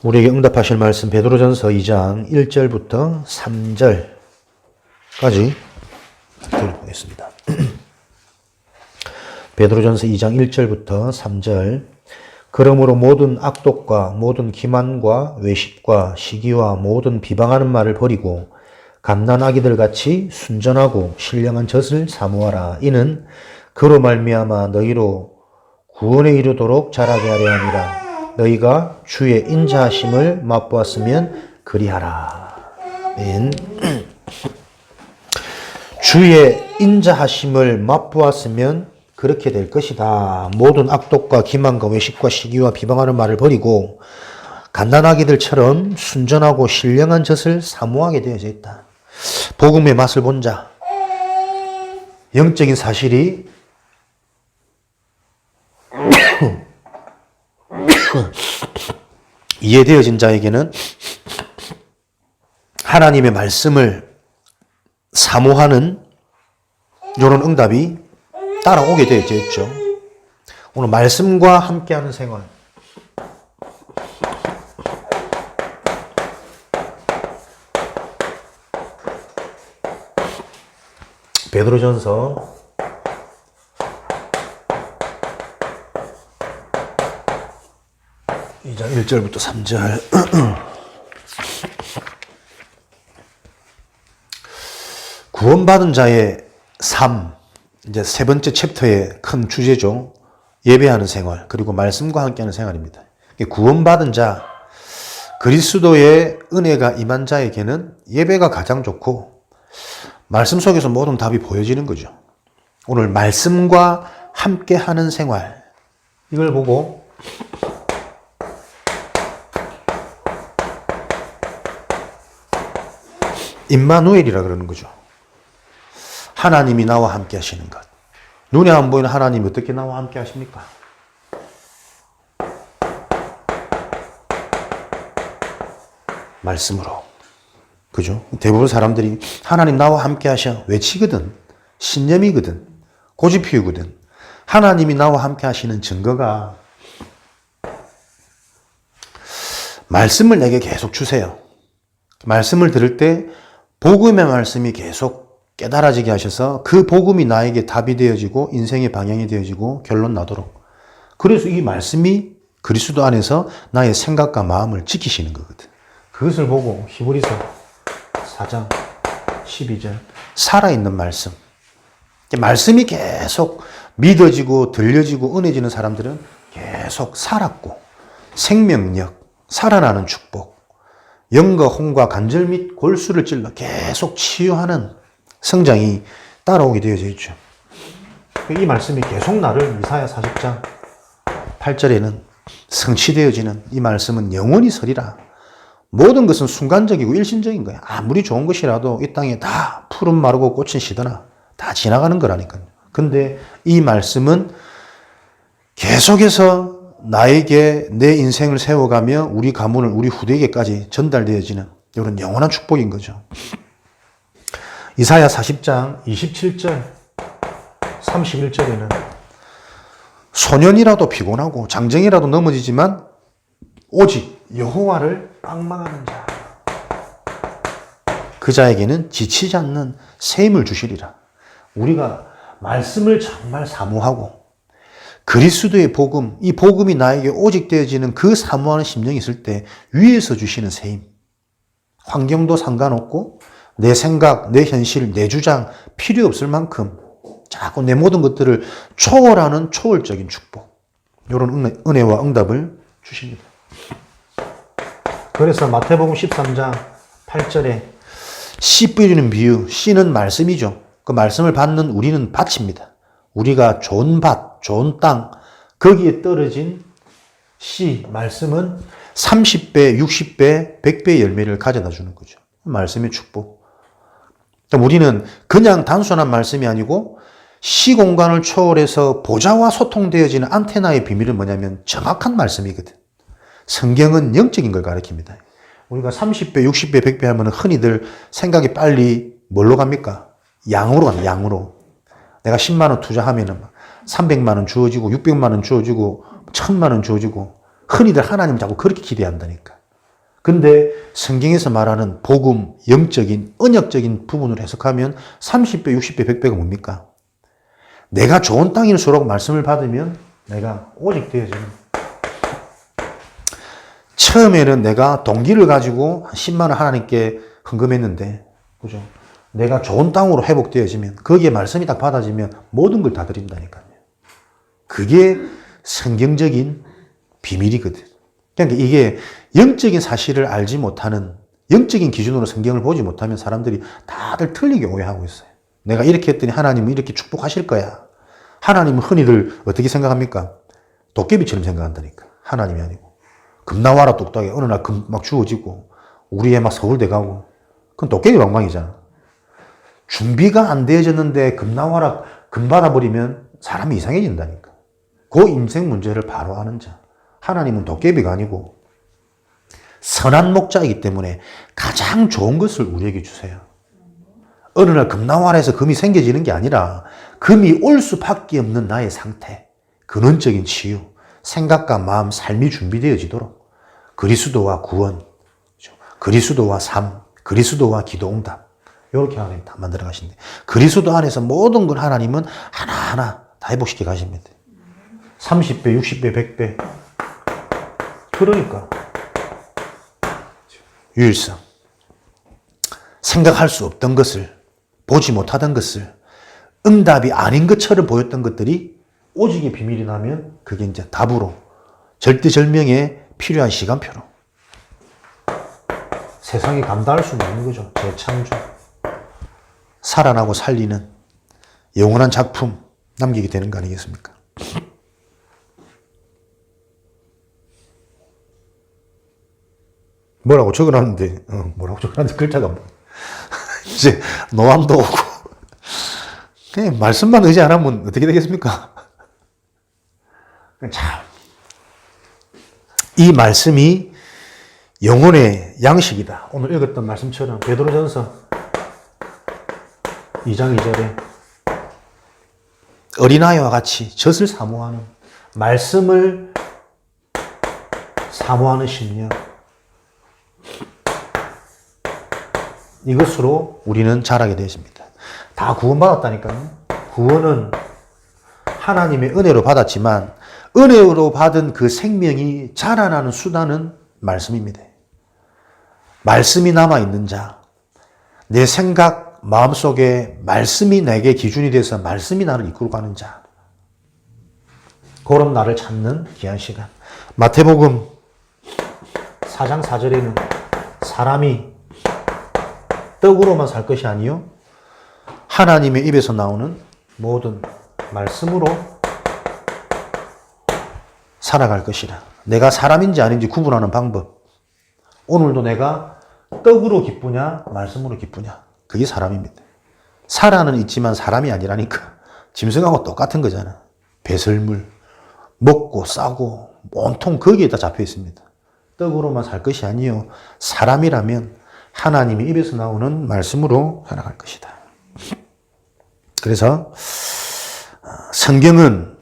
우리에게 응답하실 말씀 베드로전서 2장 1절부터 3절까지 들어보겠습니다. 베드로전서 2장 1절부터 3절. 그러므로 모든 악독과 모든 기만과 외식과 시기와 모든 비방하는 말을 버리고 갓난아기들 같이 순전하고 신령한 젖을 사모하라. 이는 그로 말미암아 너희로 구원에 이르도록 자라게 하려 함이라. 너희가 주의 인자하심을 맛보았으면 그리하라. 아멘. 주의 인자하심을 맛보았으면 그렇게 될 것이다. 모든 악독과 기만과 외식과 시기와 비방하는 말을 버리고 갓난아기들처럼 순전하고 신령한 젖을 사모하게 되어져 있다. 복음의 맛을 본 자, 영적인 사실이 이해되어진 자에게는 하나님의 말씀을 사모하는 이런 응답이 따라오게 되어져 있죠. 오늘 말씀과 함께하는 생활. 베드로전서 2장 1절부터 3절. 구원받은 자의 삶, 이제 세 번째 챕터의 큰 주제죠. 예배하는 생활, 그리고 말씀과 함께하는 생활입니다. 구원받은 자, 그리스도의 은혜가 임한 자에게는 예배가 가장 좋고 말씀 속에서 모든 답이 보여지는 거죠. 오늘 말씀과 함께하는 생활, 이걸 보고 임마누엘이라 그러는 거죠. 하나님이 나와 함께 하시는 것. 눈에 안 보이는 하나님이 어떻게 나와 함께 하십니까? 말씀으로. 그죠? 대부분 사람들이 하나님 나와 함께 하셔 외치거든, 신념이거든, 고집 피우거든. 하나님이 나와 함께 하시는 증거가 말씀을 내게 계속 주세요. 말씀을 들을 때 복음의 말씀이 계속 깨달아지게 하셔서 그 복음이 나에게 답이 되어지고 인생의 방향이 되어지고 결론 나도록. 그래서 이 말씀이 그리스도 안에서 나의 생각과 마음을 지키시는 거거든. 그것을 보고 히브리서 4장 12절 살아있는 말씀. 말씀이 계속 믿어지고 들려지고 은혜지는 사람들은 계속 살았고 생명력, 살아나는 축복, 영과 홍과 관절 및 골수를 찔러 계속 치유하는 성장이 따라오게 되어져 있죠. 이 말씀이 계속 나를 이사야 40장 8절에는 성취되어지는 이 말씀은 영원히 서리라. 모든 것은 순간적이고 일신적인 거야. 아무리 좋은 것이라도 이 땅에 다 푸른 마르고 꽃은 시드나 다 지나가는 거라니까요. 근데 이 말씀은 계속해서 나에게 내 인생을 세워가며 우리 가문을 우리 후대에게까지 전달되어지는 이런 영원한 축복인 거죠. 이사야 40장 27절 31절에는 소년이라도 피곤하고 장정이라도 넘어지지만 오직 여호와를 앙망하는 자, 그 자에게는 지치지 않는 새 힘을 주시리라. 우리가 말씀을 정말 사모하고 그리스도의 복음, 이 복음이 나에게 오직 되어지는 그 사모하는 심령이 있을 때 위에서 주시는 새 힘. 환경도 상관없고 내 생각, 내 현실, 내 주장 필요 없을 만큼 자꾸 내 모든 것들을 초월하는 초월적인 축복. 이런 은혜와 응답을 주십니다. 그래서 마태복음 13장 8절에 씨 뿌리는 비유, 씨는 말씀이죠. 그 말씀을 받는 우리는 밭입니다. 우리가 좋은 밭, 좋은 땅, 거기에 떨어진 씨, 말씀은 30배, 60배, 100배의 열매를 가져다 주는 거죠. 말씀의 축복. 우리는 그냥 단순한 말씀이 아니고 시 공간을 초월해서 보좌와 소통되어지는 안테나의 비밀은 뭐냐면 정확한 말씀이거든. 성경은 영적인 걸 가르칩니다. 우리가 30배, 60배, 100배 하면 흔히들 생각이 빨리 뭘로 갑니까? 양으로 갑니다. 양으로. 내가 10만 원 투자하면 300만 원 주어지고 600만 원 주어지고 1000만 원 주어지고 흔히들 하나님 자꾸 그렇게 기대한다니까. 근데 성경에서 말하는 복음, 영적인, 언약적인 부분을 해석하면 30배, 60배, 100배가 뭡니까? 내가 좋은 땅일수록 말씀을 받으면 내가 오직 되어지는. 처음에는 내가 동기를 가지고 10만 원 하나님께 헌금했는데, 그죠? 내가 좋은 땅으로 회복되어지면, 거기에 말씀이 딱 받아지면 모든 걸 다 드린다니까요. 그게 성경적인 비밀이거든. 그러니까 이게 영적인 사실을 알지 못하는, 영적인 기준으로 성경을 보지 못하면 사람들이 다들 틀리게 오해하고 있어요. 내가 이렇게 했더니 하나님은 이렇게 축복하실 거야. 하나님은 흔히들 어떻게 생각합니까? 도깨비처럼 생각한다니까. 하나님이 아니고. 금 나와라 똑딱이. 어느 날 금 막 주어지고 우리 애 막 서울대 가고. 그건 도깨비 방망이잖아. 준비가 안 되어졌는데 금 나와라 금 받아버리면 사람이 이상해진다니까. 그 인생 문제를 바로 아는 자. 하나님은 도깨비가 아니고 선한 목자이기 때문에 가장 좋은 것을 우리에게 주세요. 어느 날 금 나와라 해서 금이 생겨지는 게 아니라 금이 올 수밖에 없는 나의 상태, 근원적인 치유, 생각과 마음, 삶이 준비되어지도록 그리스도와 구원, 그리스도와 삶, 그리스도와 기도응답 이렇게 하나님 다 만들어 가신대. 그리스도 안에서 모든 걸 하나님은 하나하나 다 회복시켜 가십니다. 30배, 60배, 100배. 그러니까 유일성. 생각할 수 없던 것을, 보지 못하던 것을, 응답이 아닌 것처럼 보였던 것들이 오직의 비밀이 나면 그게 이제 답으로, 절대절명에 필요한 시간표로 세상이 감당할 수 없는 거죠. 재창조. 살아나고 살리는 영원한 작품 남기게 되는 거 아니겠습니까? 뭐라고 적어놨는데, 뭐라고 적어놨는데 글자가 뭐. 이제 노안도 오고. 그냥 말씀만 의지 안 하면 어떻게 되겠습니까? 참. 이 말씀이 영혼의 양식이다. 오늘 읽었던 말씀처럼 베드로전서 2장 2절에 어린아이와 같이 젖을 사모하는, 말씀을 사모하는 심령, 이것으로 우리는 자라게 되십니다. 다 구원받았다니까요. 구원은 하나님의 은혜로 받았지만 은혜로 받은 그 생명이 자라나는 수단은 말씀입니다. 말씀이 남아있는 자, 내 생각, 마음속에 말씀이 내게 기준이 돼서 말씀이 나를 이끌고 가는 자, 그런 나를 찾는 귀한 시간. 마태복음 4장 4절에는 사람이 떡으로만 살 것이 아니요 하나님의 입에서 나오는 모든 말씀으로 살아갈 것이라. 내가 사람인지 아닌지 구분하는 방법. 오늘도 내가 떡으로 기쁘냐 말씀으로 기쁘냐, 그게 사람입니다. 살아는 있지만 사람이 아니라니까. 짐승하고 똑같은 거잖아. 배설물 먹고 싸고 온통 거기에 다 잡혀 있습니다. 떡으로만 살 것이 아니요 사람이라면 하나님의 입에서 나오는 말씀으로 살아갈 것이다. 그래서 성경은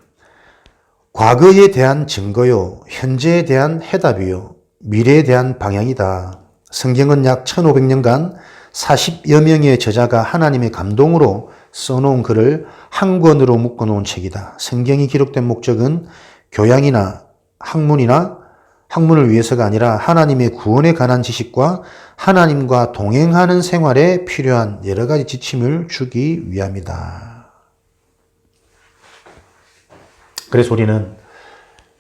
과거에 대한 증거요, 현재에 대한 해답이요, 미래에 대한 방향이다. 성경은 약 1500년간 40여 명의 저자가 하나님의 감동으로 써놓은 글을 한 권으로 묶어놓은 책이다. 성경이 기록된 목적은 교양이나 학문을 위해서가 아니라 하나님의 구원에 관한 지식과 하나님과 동행하는 생활에 필요한 여러 가지 지침을 주기 위함이다. 그래서 우리는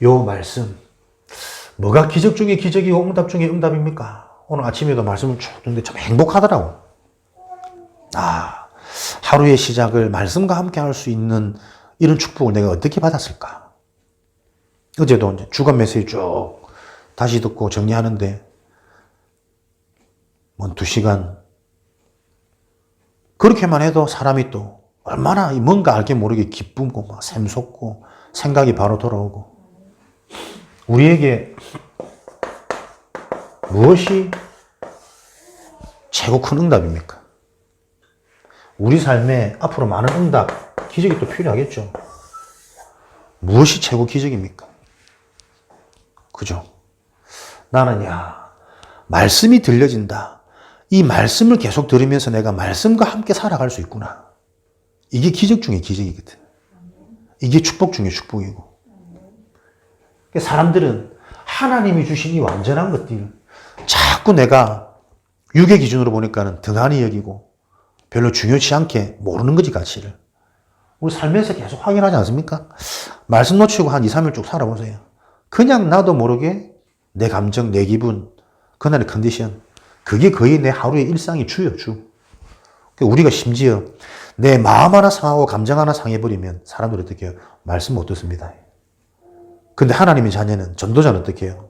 요 말씀, 뭐가 기적 중에 기적이고 응답 중에 응답입니까? 오늘 아침에도 말씀을 쭉 듣는데 참 행복하더라고. 하루의 시작을 말씀과 함께 할 수 있는 이런 축복을 내가 어떻게 받았을까? 어제도 이제 주간 메시지 쭉 다시 듣고 정리하는데, 2시간. 그렇게만 해도 사람이 또 얼마나 뭔가 알게 모르게 기쁘고 막 샘솟고 생각이 바로 돌아오고. 우리에게 무엇이 최고 큰 응답입니까? 우리 삶에 앞으로 많은 응답, 기적이 또 필요하겠죠. 무엇이 최고 기적입니까? 그죠? 나는 말씀이 들려진다. 이 말씀을 계속 들으면서 내가 말씀과 함께 살아갈 수 있구나. 이게 기적 중에 기적이거든. 이게 축복 중에 축복이고. 사람들은 하나님이 주신 이 완전한 것들 자꾸 내가 육의 기준으로 보니까는 등한히 여기고 별로 중요치 않게 모르는 거지, 가치를. 우리 삶에서 계속 확인하지 않습니까? 말씀 놓치고 한 2, 3일 쭉 살아보세요. 그냥 나도 모르게 내 감정, 내 기분, 그날의 컨디션, 그게 거의 내 하루의 일상이 주요, 주. 우리가 심지어 내 마음 하나 상하고 감정 하나 상해버리면 사람들이 어떻게 해요? 말씀 못 듣습니다. 근데 하나님의 자녀는, 전도자는 어떻게 해요?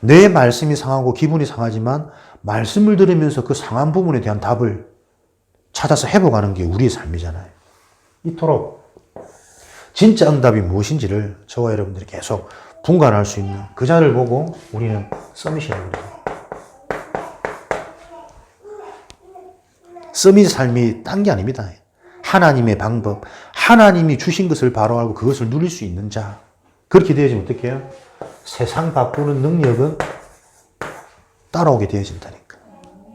내 말씀이 상하고 기분이 상하지만 말씀을 들으면서 그 상한 부분에 대한 답을 찾아서 회복하는 게 우리의 삶이잖아요. 이토록 진짜 응답이 무엇인지를 저와 여러분들이 계속 분간할 수 있는 그 자를 보고 우리는 서밋이라고 그래요. 서밋 삶이 딴 게 아닙니다. 하나님의 방법, 하나님이 주신 것을 바로 알고 그것을 누릴 수 있는 자. 그렇게 되어지면 어떻게 해요? 세상 바꾸는 능력은 따라오게 되어진다니까.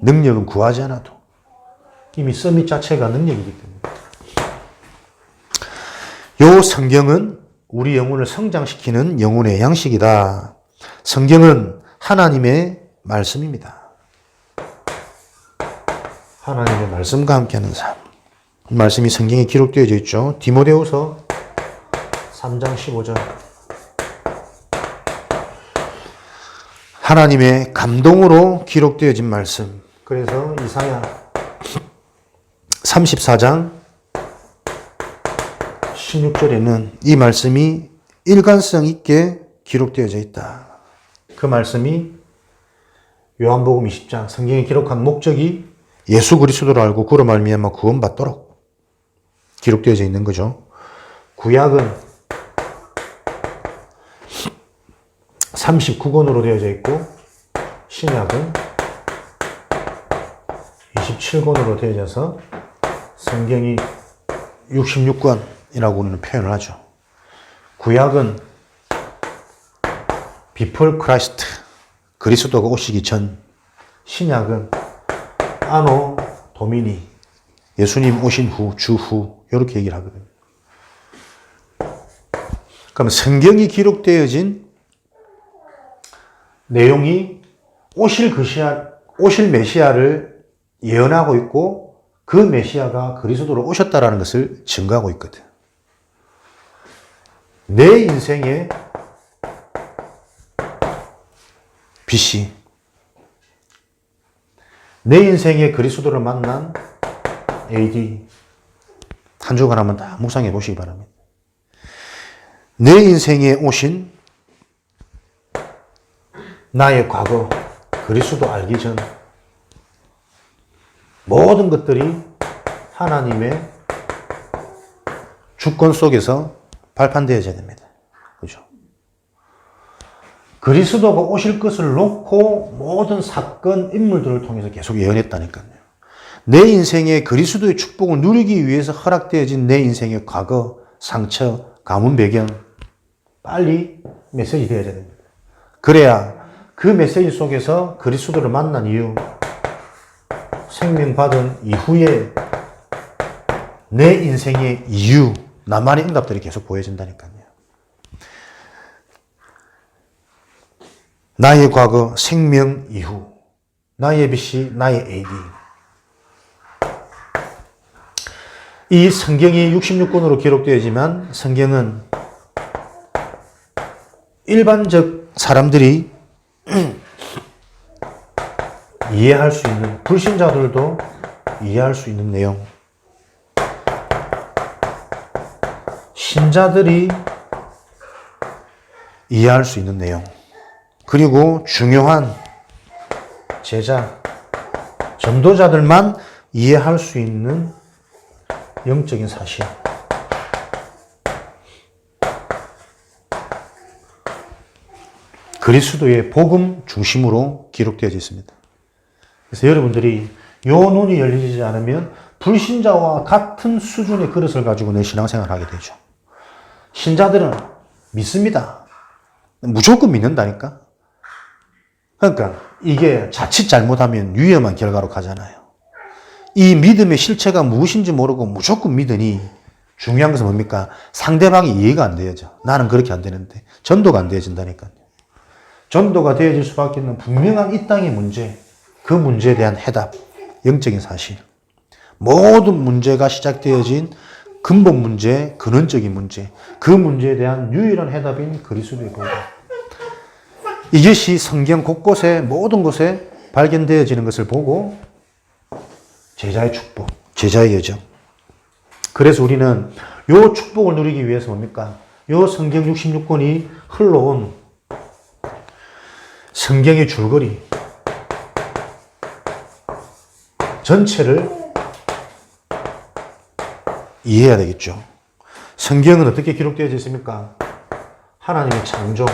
능력은 구하지 않아도. 이미 서밋 자체가 능력이기 때문에. 요 성경은 우리 영혼을 성장시키는 영혼의 양식이다. 성경은 하나님의 말씀입니다. 하나님의 말씀과 함께하는 삶. 말씀이 성경에 기록되어져 있죠. 디모데후서 3장 15절. 하나님의 감동으로 기록되어진 말씀. 그래서 이사야 34장 16절에는 이 말씀이 일관성 있게 기록되어져 있다. 그 말씀이 요한복음 20장 성경에 기록한 목적이 예수 그리스도를 알고 그로 말미암아 구원받도록 기록되어져 있는 거죠. 구약은 39권으로 되어져 있고 신약은 27권으로 되어져서 성경이 66권이라고 우리는 표현을 하죠. 구약은 Before Christ, 그리스도가 오시기 전, 신약은 아노 도미니, 예수님 오신 후, 주후, 이렇게 얘기를 하거든요. 그럼 성경이 기록되어진 내용이 오실 메시아를 예언하고 있고 그 메시아가 그리스도로 오셨다라는 것을 증거하고 있거든. 내 인생의 BC, 내 인생의 그리스도를 만난 AD, 한 주간 한번 다 묵상해 보시기 바랍니다. 내 인생에 오신 나의 과거, 그리스도 알기 전 모든 것들이 하나님의 주권 속에서 발판되어져야 됩니다. 그죠? 그리스도가 오실 것을 놓고 모든 사건, 인물들을 통해서 계속 예언했다니까요. 내 인생에 그리스도의 축복을 누리기 위해서 허락되어진 내 인생의 과거, 상처, 가문 배경 빨리 메시지 되어야 됩니다. 그래야 그 메시지 속에서 그리스도를 만난 이유, 생명 받은 이후에 내 인생의 이유, 나만의 응답들이 계속 보여진다니까요. 나의 과거, 생명 이후, 나의 BC, 나의 AD. 이 성경이 66권으로 기록되어지만 성경은 일반적 사람들이 이해할 수 있는, 불신자들도 이해할 수 있는 내용, 신자들이 이해할 수 있는 내용, 그리고 중요한 제자, 전도자들만 이해할 수 있는 영적인 사실. 그리스도의 복음 중심으로 기록되어져 있습니다. 그래서 여러분들이 요 눈이 열리지 않으면 불신자와 같은 수준의 그릇을 가지고 내 신앙생활을 하게 되죠. 신자들은 믿습니다. 무조건 믿는다니까. 그러니까 이게 자칫 잘못하면 위험한 결과로 가잖아요. 이 믿음의 실체가 무엇인지 모르고 무조건 믿으니 중요한 것은 뭡니까? 상대방이 이해가 안 되어져. 나는 그렇게 안 되는데. 전도가 안 되어진다니까요. 전도가 되어질 수밖에 없는 분명한 이 땅의 문제, 그 문제에 대한 해답, 영적인 사실. 모든 문제가 시작되어진 근본 문제, 근원적인 문제, 그 문제에 대한 유일한 해답인 그리스도의 복음. 이것이 성경 곳곳에 모든 곳에 발견되어지는 것을 보고 제자의 축복, 제자의 여정. 그래서 우리는 이 축복을 누리기 위해서 뭡니까? 이 성경 66권이 흘러온 성경의 줄거리 전체를 이해해야 되겠죠. 성경은 어떻게 기록되어 있습니까? 하나님의 창조,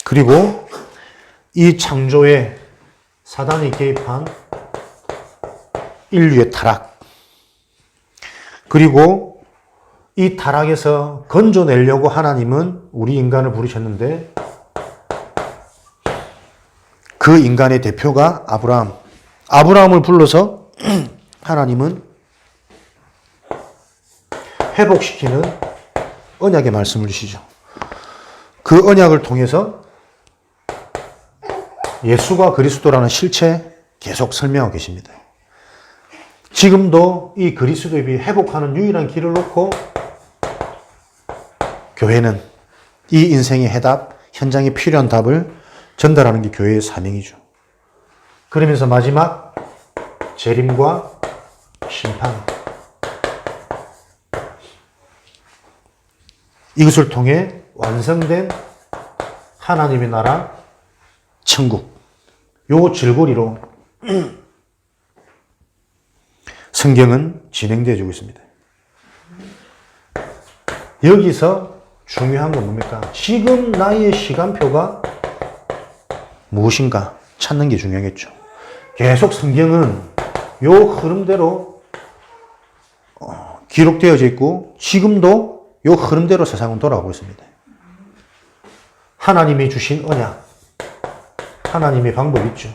그리고 이 창조에 사단이 개입한 인류의 타락, 그리고 이 타락에서 건져내려고 하나님은 우리 인간을 부르셨는데 그 인간의 대표가 아브라함. 아브라함을 불러서 하나님은 회복시키는 언약의 말씀을 주시죠. 그 언약을 통해서 예수가 그리스도라는 실체 계속 설명하고 계십니다. 지금도 이 그리스도에 비해 회복하는 유일한 길을 놓고 교회는 이 인생의 해답, 현장에 필요한 답을 전달하는 게 교회의 사명이죠. 그러면서 마지막 재림과 심판. 이것을 통해 완성된 하나님의 나라, 천국. 요 줄거리로 성경은 진행되어지고 있습니다. 여기서 중요한 건 뭡니까? 지금 나의 시간표가 무엇인가 찾는 게 중요하겠죠. 계속 성경은 요 흐름대로 기록되어져 있고 지금도 요 흐름대로 세상은 돌아가고 있습니다. 하나님이 주신 언약, 하나님의 방법이 있죠.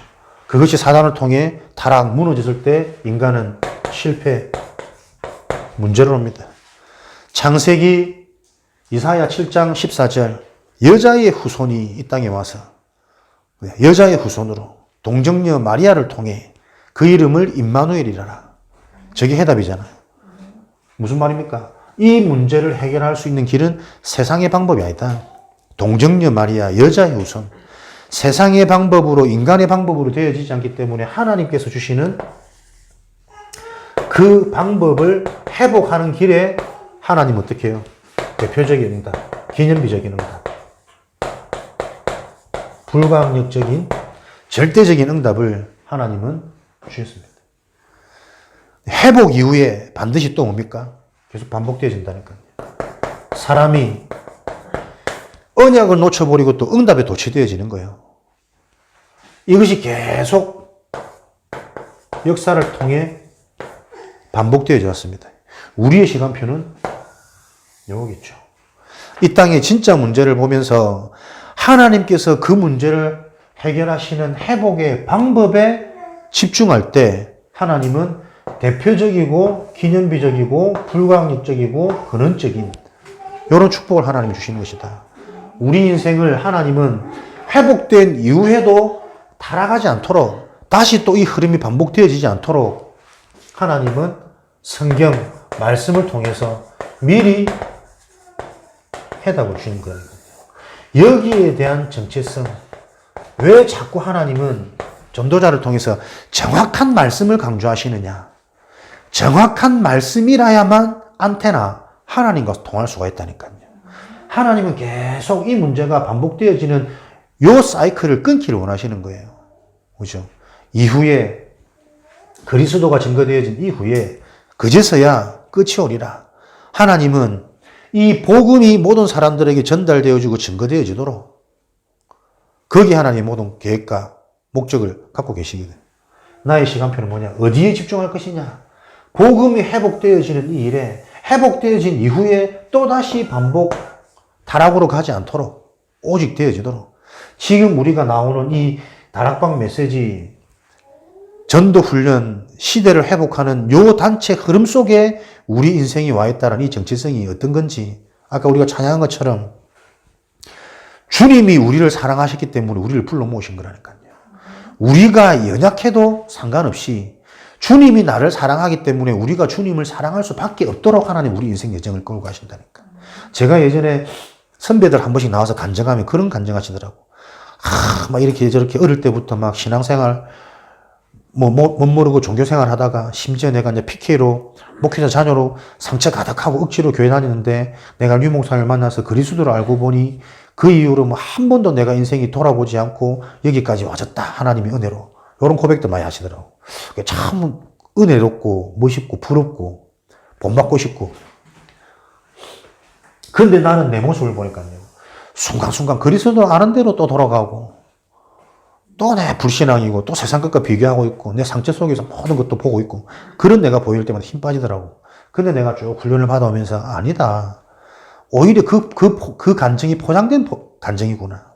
그것이 사단을 통해 타락, 무너졌을 때 인간은 실패, 문제로 옵니다. 창세기 이사야 7장 14절 여자의 후손이 이 땅에 와서 여자의 후손으로 동정녀 마리아를 통해 그 이름을 임마누엘이라라. 저게 해답이잖아요. 무슨 말입니까? 이 문제를 해결할 수 있는 길은 세상의 방법이 아니다. 동정녀 마리아, 여자의 후손. 세상의 방법으로, 인간의 방법으로 되어지지 않기 때문에 하나님께서 주시는 그 방법을 회복하는 길에 하나님 어떻게 해요? 대표적인 응답, 기념비적인 응답, 불가항력적인 절대적인 응답을 하나님은 주셨습니다. 회복 이후에 반드시 또 뭡니까? 계속 반복되어진다니까요. 사람이 언약을 놓쳐버리고 또 응답에 도취되어지는 거예요. 이것이 계속 역사를 통해 반복되어져 왔습니다. 우리의 시간표는 여기겠죠. 이 땅의 진짜 문제를 보면서 하나님께서 그 문제를 해결하시는 회복의 방법에 집중할 때 하나님은 대표적이고 기념비적이고 불가항력적이고 근원적인 이런 축복을 하나님이 주시는 것이다. 우리 인생을 하나님은 회복된 이후에도 타락하지 않도록 다시 또 이 흐름이 반복되어지지 않도록 하나님은 성경, 말씀을 통해서 미리 해답을 주는 거예요. 여기에 대한 정체성. 왜 자꾸 하나님은 전도자를 통해서 정확한 말씀을 강조하시느냐. 정확한 말씀이라야만 안테나 하나님과 통할 수가 있다니까요. 하나님은 계속 이 문제가 반복되어지는 요 사이클을 끊기를 원하시는 거예요. 그죠? 이후에 그리스도가 증거되어진 이후에 그제서야 끝이 오리라. 하나님은 이 복음이 모든 사람들에게 전달되어지고 증거되어지도록 거기에 하나님의 모든 계획과 목적을 갖고 계시거든. 나의 시간표는 뭐냐? 어디에 집중할 것이냐? 복음이 회복되어지는 이 일에 회복되어진 이후에 또다시 반복 타락으로 가지 않도록 오직 되어지도록 지금 우리가 나오는 이 다락방 메시지 전도훈련 시대를 회복하는 요 단체 흐름 속에 우리 인생이 와 있다는 이 정체성이 어떤 건지 아까 우리가 찬양한 것처럼 주님이 우리를 사랑하셨기 때문에 우리를 불러 모으신 거라니까요. 우리가 연약해도 상관없이 주님이 나를 사랑하기 때문에 우리가 주님을 사랑할 수밖에 없도록 하나님 우리 인생 여정을 끌고 가신다니까. 제가 예전에 선배들 한 번씩 나와서 간증하면 그런 간증하시더라고. 막 이렇게 저렇게 어릴 때부터 막 신앙생활 못 모르고 종교생활 하다가 심지어 내가 이제 PK로 목회자 자녀로 상처 가득하고 억지로 교회 다니는데 내가 류 목사를 만나서 그리스도를 알고 보니 그 이후로 뭐 한 번도 내가 인생이 돌아보지 않고 여기까지 와졌다. 하나님의 은혜로. 이런 고백도 많이 하시더라고. 참 은혜롭고 멋있고 부럽고 본받고 싶고. 그런데 나는 내 모습을 보니까요. 순간순간 그리스도를 아는 대로 또 돌아가고 또 내 불신앙이고 또 세상 것과 비교하고 있고 내 상처 속에서 모든 것도 보고 있고 그런 내가 보일 때마다 힘 빠지더라고. 근데 내가 쭉 훈련을 받아오면서 아니다. 오히려 그 간증이 포장된 간증이구나.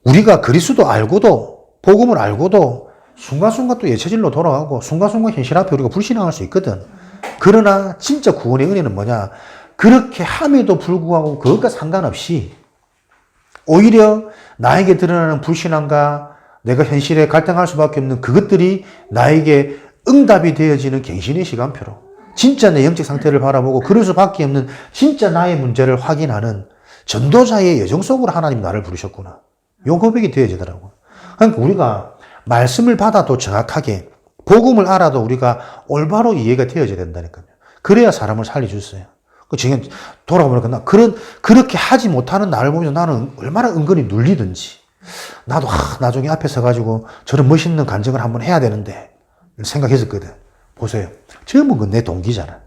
우리가 그리스도 알고도 복음을 알고도 순간순간 또 예체질로 돌아가고 순간순간 현실 앞에 우리가 불신앙할 수 있거든. 그러나 진짜 구원의 은혜는 뭐냐? 그렇게 함에도 불구하고 그것과 상관없이 오히려 나에게 드러나는 불신앙과 내가 현실에 갈등할 수밖에 없는 그것들이 나에게 응답이 되어지는 갱신의 시간표로 진짜 내 영적 상태를 바라보고 그럴 수밖에 없는 진짜 나의 문제를 확인하는 전도자의 여정 속으로 하나님 나를 부르셨구나. 요 고백이 되어지더라고요. 그러니까 우리가 말씀을 받아도 정확하게 복음을 알아도 우리가 올바로 이해가 되어져야 된다니까요. 그래야 사람을 살려줬어요. 지금 돌아보니까 그렇게 하지 못하는 나를 보면서 나는 얼마나 은근히 눌리든지 나도 나중에 앞에 서가지고 저런 멋있는 간증을 한번 해야 되는데 생각했었거든. 보세요. 전부 내 동기잖아.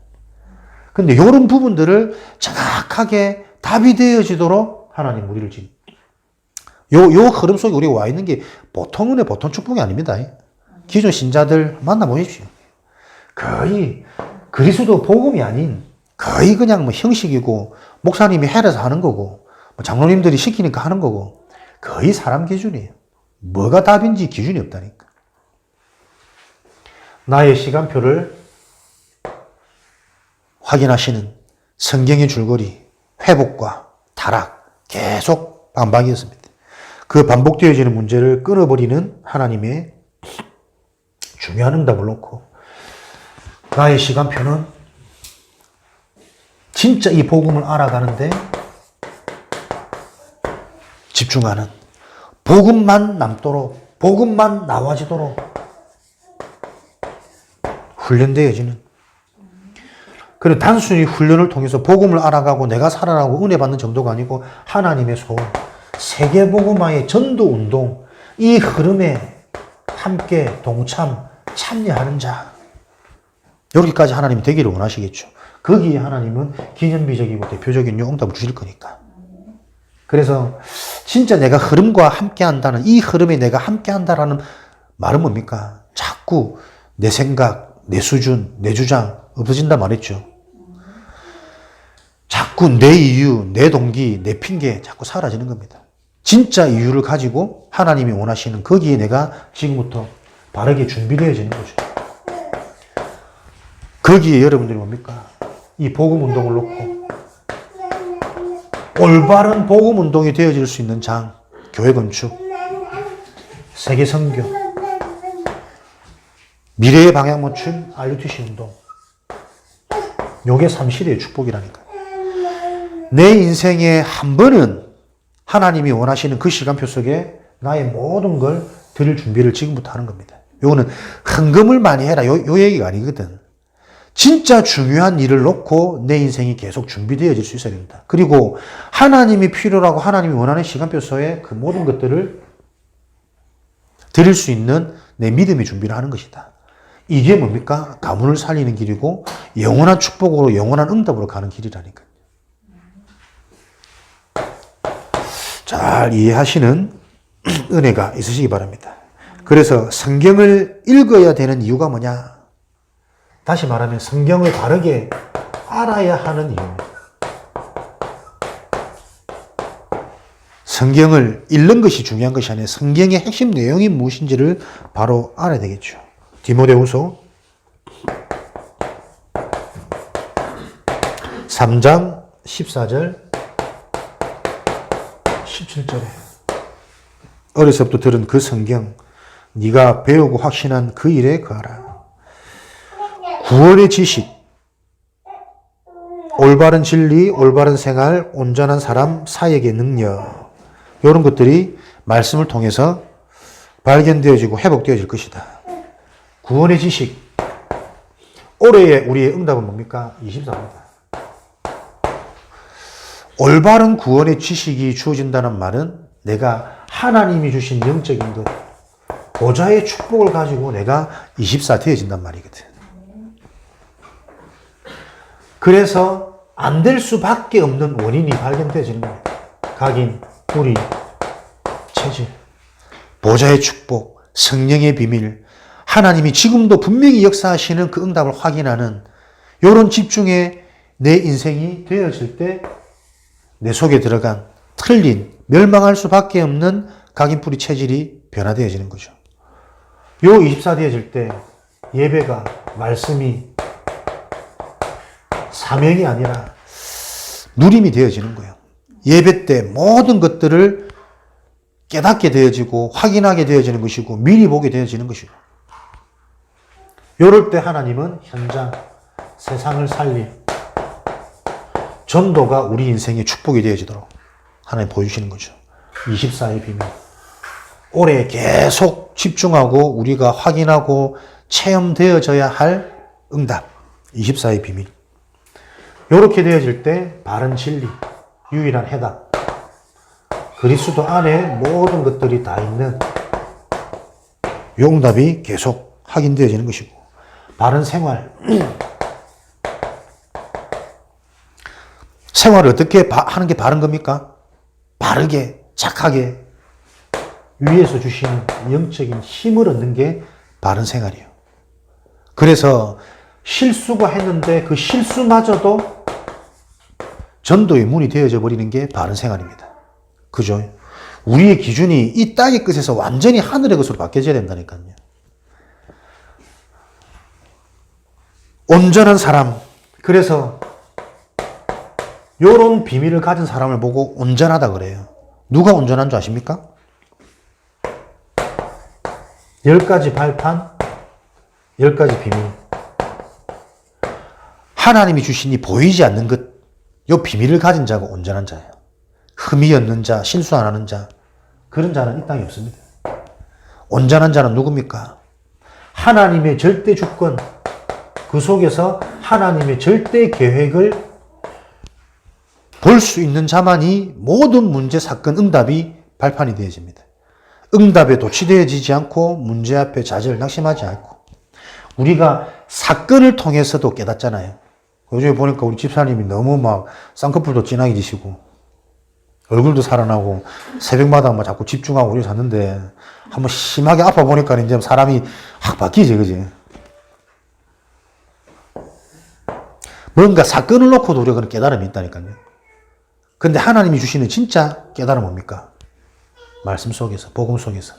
근데 이런 부분들을 정확하게 답이 되어지도록 하나님 우리를 지금 요 흐름 속에 우리가 와 있는 게 보통 은혜, 보통 축복이 아닙니다. 기존 신자들 만나보십시오. 거의 그리스도 복음이 아닌 거의 그냥 뭐 형식이고 목사님이 해라서 하는 거고 뭐 장로님들이 시키니까 하는 거고 거의 사람 기준이에요. 뭐가 답인지 기준이 없다니까. 나의 시간표를 확인하시는 성경의 줄거리, 회복과 타락 계속 반박이었습니다. 그 반복되어지는 문제를 끊어버리는 하나님의 중요한 응답을 놓고 나의 시간표는 진짜 이 복음을 알아가는데 집중하는 복음만 남도록 복음만 나와지도록 훈련되어지는 그래 단순히 훈련을 통해서 복음을 알아가고 내가 살아나고 은혜 받는 정도가 아니고 하나님의 소원 세계복음화의 전도운동 이 흐름에 함께 동참 참여하는 자 여기까지 하나님이 되기를 원하시겠죠. 거기에 하나님은 기념비적이고 대표적인 응답을 주실 거니까. 그래서 진짜 내가 흐름과 함께한다는 이 흐름에 내가 함께한다라는 말은 뭡니까? 자꾸 내 생각, 내 수준, 내 주장 없어진다 말했죠. 자꾸 내 이유, 내 동기, 내 핑계 자꾸 사라지는 겁니다. 진짜 이유를 가지고 하나님이 원하시는 거기에 내가 지금부터 바르게 준비되어지는 거죠. 거기에 여러분들이 뭡니까? 이 복음 운동을 놓고 올바른 복음 운동이 되어질 수 있는 장, 교회 건축, 세계 선교, 미래의 방향 맞춘 RUTC 운동. 요게 삼시대의 축복이라니까. 내 인생에 한 번은 하나님이 원하시는 그 시간표 속에 나의 모든 걸 드릴 준비를 지금부터 하는 겁니다. 요거는 헌금을 많이 해라. 요 얘기가 아니거든. 진짜 중요한 일을 놓고 내 인생이 계속 준비되어질 수 있어야 됩니다. 그리고 하나님이 필요로 하고 하나님이 원하는 시간표 속에 그 모든 것들을 드릴 수 있는 내 믿음의 준비를 하는 것이다. 이게 뭡니까? 가문을 살리는 길이고 영원한 축복으로 영원한 응답으로 가는 길이라니까요. 잘 이해하시는 은혜가 있으시기 바랍니다. 그래서 성경을 읽어야 되는 이유가 뭐냐? 다시 말하면 성경을 바르게 알아야 하는 이유입니다. 성경을 읽는 것이 중요한 것이 아니라 성경의 핵심 내용이 무엇인지를 바로 알아야 되겠죠. 디모데후서 3장 14절 17절에 어려서부터 들은 그 성경 네가 배우고 확신한 그 일에 거하라. 구원의 지식, 올바른 진리, 올바른 생활, 온전한 사람, 사역의 능력 이런 것들이 말씀을 통해서 발견되어지고 회복되어질 것이다. 구원의 지식, 올해의 우리의 응답은 뭡니까? 24입니다. 올바른 구원의 지식이 주어진다는 말은 내가 하나님이 주신 영적인 것, 보좌의 축복을 가지고 내가 24 되어진단 말이거든. 그래서 안 될 수밖에 없는 원인이 발견되어지는 거예요. 각인, 우리, 체질, 보좌의 축복, 성령의 비밀, 하나님이 지금도 분명히 역사하시는 그 응답을 확인하는 이런 집중에 내 인생이 되어질 때 내 속에 들어간 틀린, 멸망할 수밖에 없는 각인뿌리 체질이 변화되어지는 거죠. 요 24 되어질 때 예배가, 말씀이 사명이 아니라 누림이 되어지는 거예요. 예배 때 모든 것들을 깨닫게 되어지고 확인하게 되어지는 것이고 미리 보게 되어지는 것이고 요럴 때 하나님은 현장, 세상을 살릴 전도가 우리 인생의 축복이 되어지도록 하나님 보여주시는 거죠. 24의 비밀. 올해 계속 집중하고 우리가 확인하고 체험되어져야 할 응답. 24의 비밀. 이렇게 되어질 때 바른 진리, 유일한 해답. 그리스도 안에 모든 것들이 다 있는 이 응답이 계속 확인되어지는 것이고 바른 생활. 생활을 어떻게 하는 게 바른 겁니까? 바르게, 착하게 위에서 주시는 영적인 힘을 얻는 게 바른 생활이에요. 그래서 실수가 했는데 그 실수마저도 전도의 문이 되어져 버리는 게 바른 생활입니다. 그죠? 우리의 기준이 이 땅의 끝에서 완전히 하늘의 것으로 바뀌어져야 된다니까요. 온전한 사람. 그래서 요런 비밀을 가진 사람을 보고 온전하다 그래요. 누가 온전한 줄 아십니까? 10가지 발판, 10가지 비밀. 하나님이 주신 이 보이지 않는 것, 요 비밀을 가진 자가 온전한 자예요. 흠이 없는 자, 실수 안 하는 자, 그런 자는 이 땅에 없습니다. 온전한 자는 누굽니까? 하나님의 절대 주권, 그 속에서 하나님의 절대 계획을 볼 수 있는 자만이 모든 문제, 사건, 응답이 발판이 되어집니다. 응답에 도취되어지지 않고 문제 앞에 좌절, 낙심하지 않고 우리가 사건을 통해서도 깨닫잖아요. 요즘에 보니까 우리 집사님이 너무 막 쌍꺼풀도 진하게 지시고 얼굴도 살아나고 새벽마다 막 자꾸 집중하고 이러고 잤는데 한번 심하게 아파 보니까 이제 사람이 확 바뀌지, 그지? 뭔가 사건을 놓고도 우리가 그런 깨달음이 있다니까요. 근데 하나님이 주시는 진짜 깨달음 뭡니까? 말씀 속에서, 복음 속에서.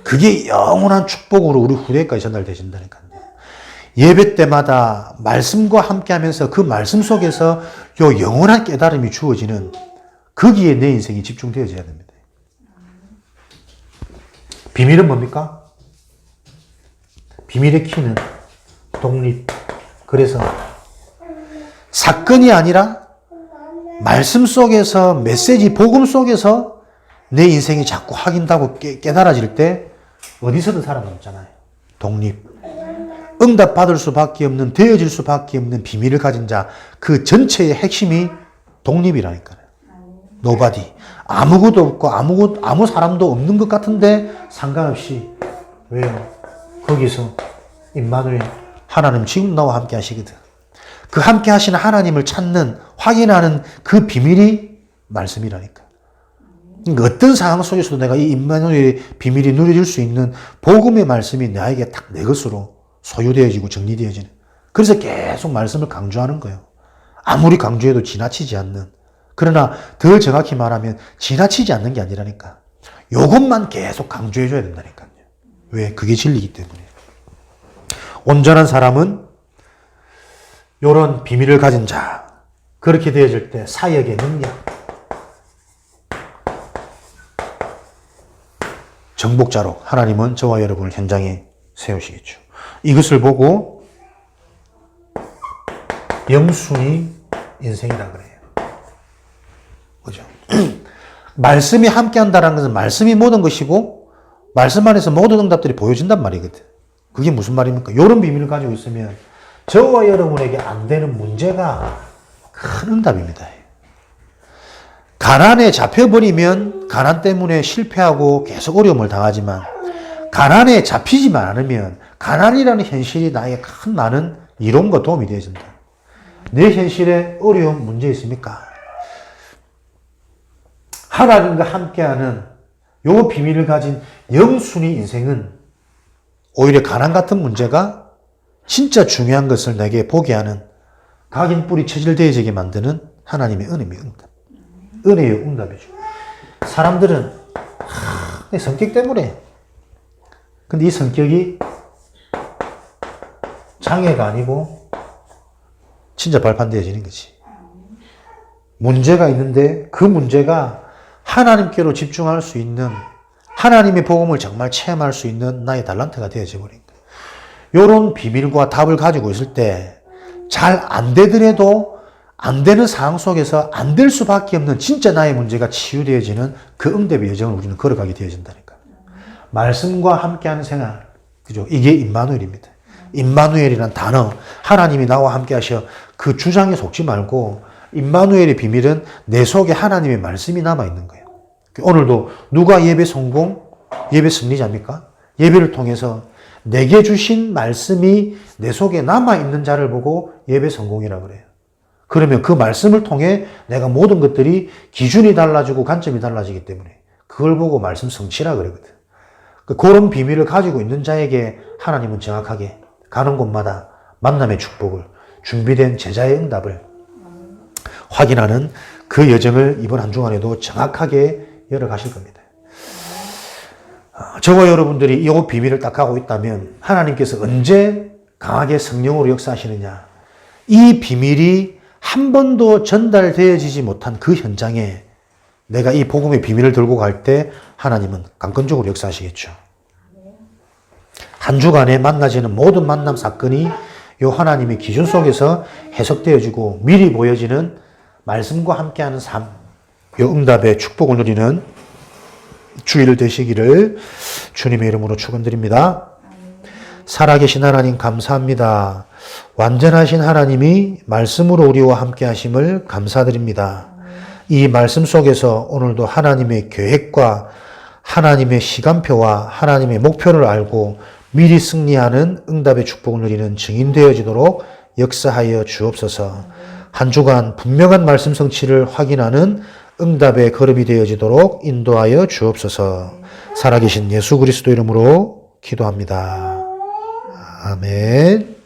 그게 영원한 축복으로 우리 후대까지 전달되신다니까요. 예배 때마다 말씀과 함께 하면서 그 말씀 속에서 요 영원한 깨달음이 주어지는 거기에 내 인생이 집중되어져야 됩니다. 비밀은 뭡니까? 비밀의 키는 독립. 그래서 사건이 아니라 말씀 속에서 메시지, 복음 속에서 내 인생이 자꾸 확인되고 깨달아질 때 어디서든 살아남잖아요. 독립. 응답받을 수밖에 없는, 되어질 수밖에 없는 비밀을 가진 자, 그 전체의 핵심이 독립이라니까요. Nobody. 아무것도 없고 아무 사람도 없는 것 같은데 상관없이. 왜요? 거기서 임마누엘, 하나님 지금 나와 함께 하시거든. 그 함께 하시는 하나님을 찾는, 확인하는 그 비밀이 말씀이라니까. 그러니까 어떤 상황 속에서도 내가 이 임마누엘의 비밀이 누려질 수 있는 복음의 말씀이 나에게 딱 내 것으로 소유되어지고 정리되어지는 그래서 계속 말씀을 강조하는 거예요. 아무리 강조해도 지나치지 않는. 그러나 더 정확히 말하면 지나치지 않는 게 아니라니까. 요것만 계속 강조해줘야 된다니까요. 왜? 그게 진리이기 때문에. 온전한 사람은 요런 비밀을 가진 자. 그렇게 되어질 때 사역의 능력. 정복자로 하나님은 저와 여러분을 현장에 세우시겠죠. 이것을 보고 영순이 인생이라 그래요. 그죠? 말씀이 함께 한다는 것은 말씀이 모든 것이고 말씀 안에서 모든 응답들이 보여진단 말이거든. 그게 무슨 말입니까? 이런 비밀을 가지고 있으면 저와 여러분에게 안 되는 문제가 큰 응답입니다. 가난에 잡혀버리면 가난 때문에 실패하고 계속 어려움을 당하지만 가난에 잡히지만 않으면 가난이라는 현실이 나에게 큰 많은 이론과 도움이 되어진다. 내 현실에 어려움, 문제 있습니까? 하나님과 함께하는 요 비밀을 가진 영순위 인생은 오히려 가난 같은 문제가 진짜 중요한 것을 내게 보게 하는 각인뿔이 체질되어지게 만드는 하나님의 응답. 은혜의 응답이죠. 사람들은 내 성격 때문에. 근데 이 성격이 장애가 아니고 진짜 발판되어지는 거지. 문제가 있는데 그 문제가 하나님께로 집중할 수 있는, 하나님의 복음을 정말 체험할 수 있는 나의 달란트가 되어져 버린 거예요. 이런 비밀과 답을 가지고 있을 때 잘 안 되더라도 안 되는 상황 속에서 안 될 수밖에 없는 진짜 나의 문제가 치유되어지는 그 응답의 여정을 우리는 걸어가게 되어진다니까. 말씀과 함께하는 생활, 그죠? 이게 임마누엘입니다. 임마누엘이란 단어, 하나님이 나와 함께 하셔. 그 주장에 속지 말고 임마누엘의 비밀은 내 속에 하나님의 말씀이 남아있는 거예요. 오늘도 누가 예배 성공, 예배 승리자입니까? 예배를 통해서 내게 주신 말씀이 내 속에 남아있는 자를 보고 예배 성공이라고 그래요. 그러면 그 말씀을 통해 내가 모든 것들이 기준이 달라지고 관점이 달라지기 때문에 그걸 보고 말씀 성취라 그러거든. 그런 비밀을 가지고 있는 자에게 하나님은 정확하게 가는 곳마다 만남의 축복을, 준비된 제자의 응답을 확인하는 그 여정을 이번 한 주간에도 정확하게 열어가실 겁니다. 저와 여러분들이 이 비밀을 딱 하고 있다면 하나님께서 언제 강하게 성령으로 역사하시느냐. 이 비밀이 한 번도 전달되어지지 못한 그 현장에 내가 이 복음의 비밀을 들고 갈 때 하나님은 강권적으로 역사하시겠죠. 한 주간에 만나지는 모든 만남 사건이 이 하나님의 기준 속에서 해석되어지고 미리 보여지는 말씀과 함께하는 삶, 이 응답의 축복을 누리는 주일 되시기를 주님의 이름으로 축원드립니다. 살아계신 하나님 감사합니다. 완전하신 하나님이 말씀으로 우리와 함께 하심을 감사드립니다. 이 말씀 속에서 오늘도 하나님의 계획과 하나님의 시간표와 하나님의 목표를 알고 미리 승리하는 응답의 축복을 누리는 증인 되어지도록 역사하여 주옵소서. 한 주간 분명한 말씀 성취를 확인하는 응답의 걸음이 되어지도록 인도하여 주옵소서. 살아계신 예수 그리스도 이름으로 기도합니다. 아멘.